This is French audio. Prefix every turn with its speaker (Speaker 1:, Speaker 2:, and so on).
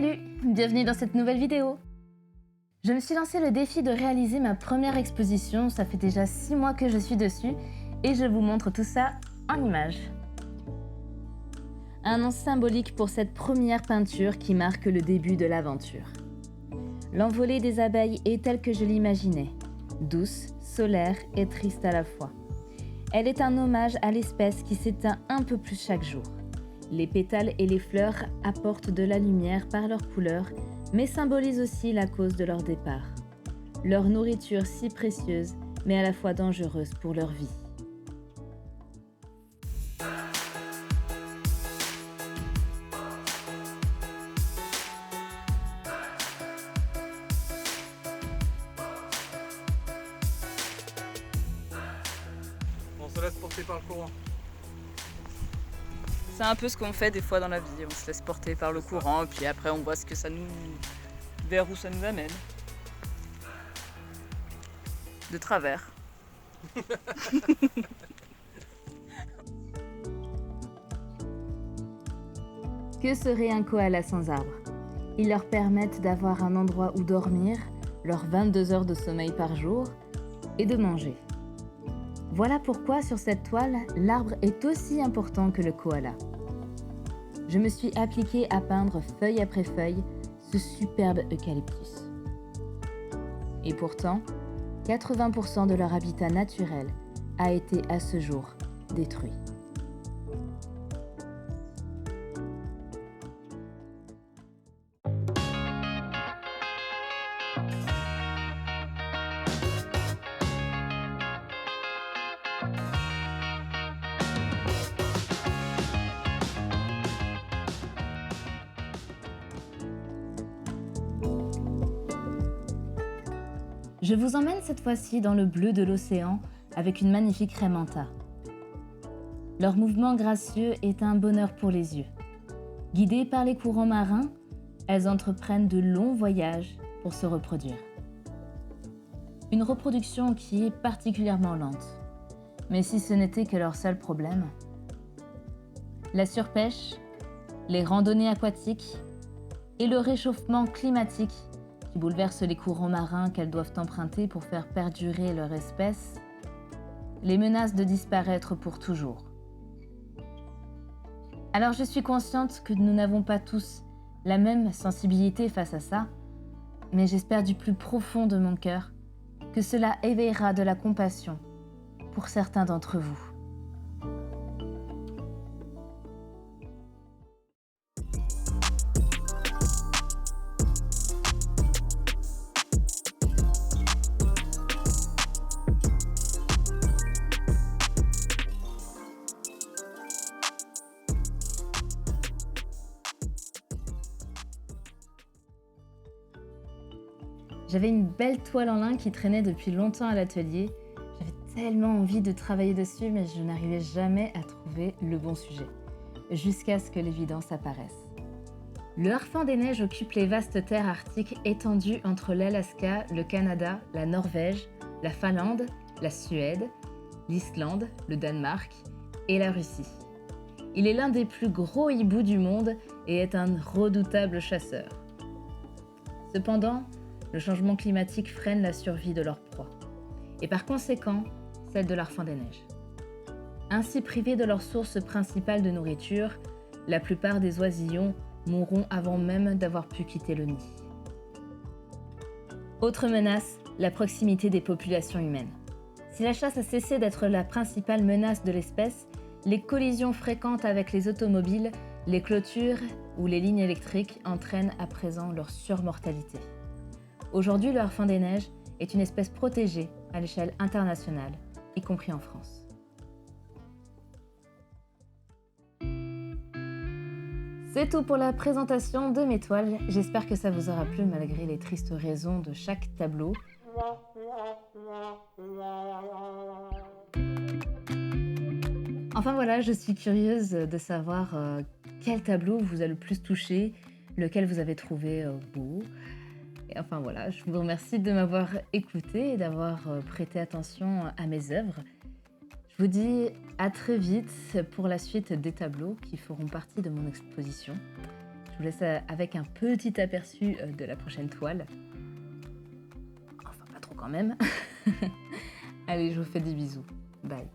Speaker 1: Salut, bienvenue dans cette nouvelle vidéo. Je me suis lancé le défi de réaliser ma première exposition, ça fait déjà 6 mois que je suis dessus et je vous montre tout ça en images. Un nom symbolique pour cette première peinture qui marque le début de l'aventure. L'envolée des abeilles est telle que je l'imaginais, douce, solaire et triste à la fois. Elle est un hommage à l'espèce qui s'éteint un peu plus chaque jour. Les pétales et les fleurs apportent de la lumière par leur couleur, mais symbolisent aussi la cause de leur départ. Leur nourriture si précieuse, mais à la fois dangereuse pour leur vie.
Speaker 2: On se laisse porter par le courant.
Speaker 3: C'est un peu ce qu'on fait des fois dans la vie, on se laisse porter par le courant, et puis après on voit vers où ça nous amène. De travers.
Speaker 1: Que serait un koala sans arbre? Ils leur permettent d'avoir un endroit où dormir, leurs 22 heures de sommeil par jour, et de manger. Voilà pourquoi sur cette toile, l'arbre est aussi important que le koala. Je me suis appliquée à peindre feuille après feuille ce superbe eucalyptus. Et pourtant, 80% de leur habitat naturel a été à ce jour détruit. Je vous emmène cette fois-ci dans le bleu de l'océan avec une magnifique raie manta. Leur mouvement gracieux est un bonheur pour les yeux. Guidées par les courants marins, elles entreprennent de longs voyages pour se reproduire. Une reproduction qui est particulièrement lente. Mais si ce n'était que leur seul problème. La surpêche, les randonnées aquatiques et le réchauffement climatique qui bouleversent les courants marins qu'elles doivent emprunter pour faire perdurer leur espèce, les menacent de disparaître pour toujours. Alors je suis consciente que nous n'avons pas tous la même sensibilité face à ça, mais j'espère du plus profond de mon cœur que cela éveillera de la compassion pour certains d'entre vous. J'avais une belle toile en lin qui traînait depuis longtemps à l'atelier. J'avais tellement envie de travailler dessus, mais je n'arrivais jamais à trouver le bon sujet, jusqu'à ce que l'évidence apparaisse. Le harfang des neiges occupe les vastes terres arctiques étendues entre l'Alaska, le Canada, la Norvège, la Finlande, la Suède, l'Islande, le Danemark et la Russie. Il est l'un des plus gros hiboux du monde et est un redoutable chasseur. Cependant, le changement climatique freine la survie de leur proie, et par conséquent, celle de l'harfang des neiges. Ainsi privés de leur source principale de nourriture, la plupart des oisillons mourront avant même d'avoir pu quitter le nid. Autre menace, la proximité des populations humaines. Si la chasse a cessé d'être la principale menace de l'espèce, les collisions fréquentes avec les automobiles, les clôtures ou les lignes électriques entraînent à présent leur surmortalité. Aujourd'hui, le harfang des neiges est une espèce protégée à l'échelle internationale, y compris en France. C'est tout pour la présentation de mes toiles. J'espère que ça vous aura plu malgré les tristes raisons de chaque tableau. Enfin voilà, je suis curieuse de savoir quel tableau vous a le plus touché, lequel vous avez trouvé beau. Et enfin voilà, je vous remercie de m'avoir écouté et d'avoir prêté attention à mes œuvres. Je vous dis à très vite pour la suite des tableaux qui feront partie de mon exposition. Je vous laisse avec un petit aperçu de la prochaine toile. Enfin, pas trop quand même. Allez, je vous fais des bisous. Bye.